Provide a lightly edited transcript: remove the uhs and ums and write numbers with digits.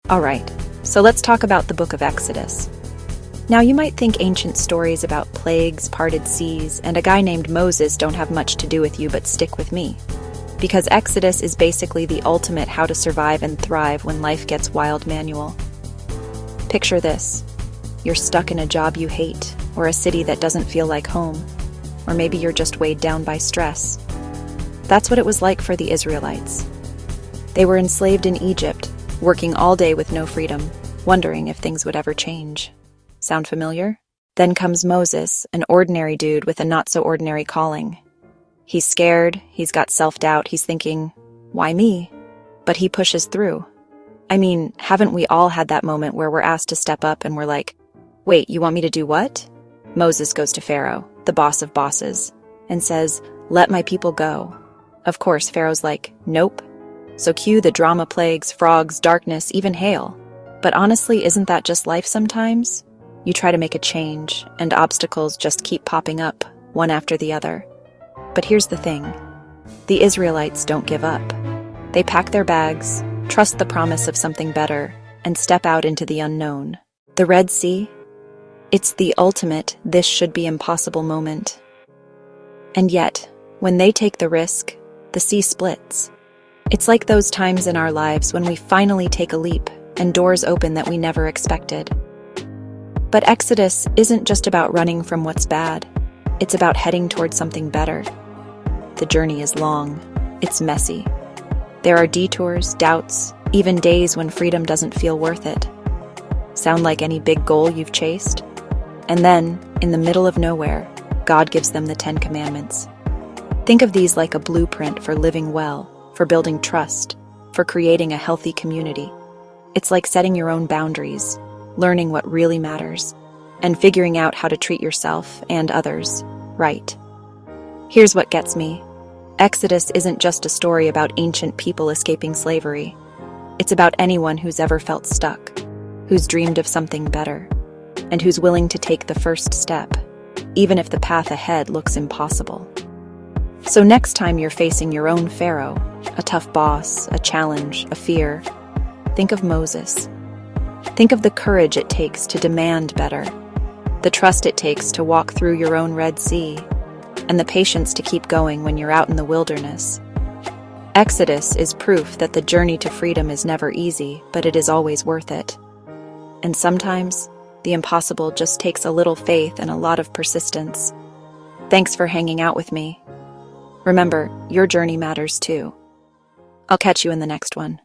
Alright, so let's talk about the Book of Exodus. Now you might think ancient stories about plagues, parted seas, and a guy named Moses don't have much to do with you, but stick with me. Because Exodus is basically the ultimate how to survive and thrive when life gets wild manual. Picture this. You're stuck in a job you hate, or a city that doesn't feel like home, or maybe you're just weighed down by stress. That's what it was like for the Israelites. They were enslaved in Egypt, working all day with no freedom, wondering if things would ever change. Sound familiar? Then comes Moses, an ordinary dude with a not-so-ordinary calling. He's scared, he's got self-doubt, he's thinking, why me? But he pushes through. I mean, haven't we all had that moment where we're asked to step up and we're like, wait, you want me to do what? Moses goes to Pharaoh, the boss of bosses, and says, let my people go. Of course, Pharaoh's like, nope. So cue the drama, plagues, frogs, darkness, even hail. But honestly, isn't that just life sometimes? You try to make a change, and obstacles just keep popping up, one after the other. But here's the thing. The Israelites don't give up. They pack their bags, trust the promise of something better, and step out into the unknown. The Red Sea? It's the ultimate this should be impossible moment. And yet, when they take the risk, the sea splits. It's like those times in our lives when we finally take a leap and doors open that we never expected. But Exodus isn't just about running from what's bad. It's about heading towards something better. The journey is long. It's messy. There are detours, doubts, even days when freedom doesn't feel worth it. Sound like any big goal you've chased? And then, in the middle of nowhere, God gives them the 10 Commandments. Think of these like a blueprint for living well, for building trust, for creating a healthy community. It's like setting your own boundaries, learning what really matters, and figuring out how to treat yourself and others right. Here's what gets me. Exodus isn't just a story about ancient people escaping slavery. It's about anyone who's ever felt stuck, who's dreamed of something better, and who's willing to take the first step, even if the path ahead looks impossible. So next time you're facing your own Pharaoh, a tough boss, a challenge, a fear, think of Moses. Think of the courage it takes to demand better, the trust it takes to walk through your own Red Sea, and the patience to keep going when you're out in the wilderness. Exodus is proof that the journey to freedom is never easy, but it is always worth it. And sometimes, the impossible just takes a little faith and a lot of persistence. Thanks for hanging out with me. Remember, your journey matters too. I'll catch you in the next one.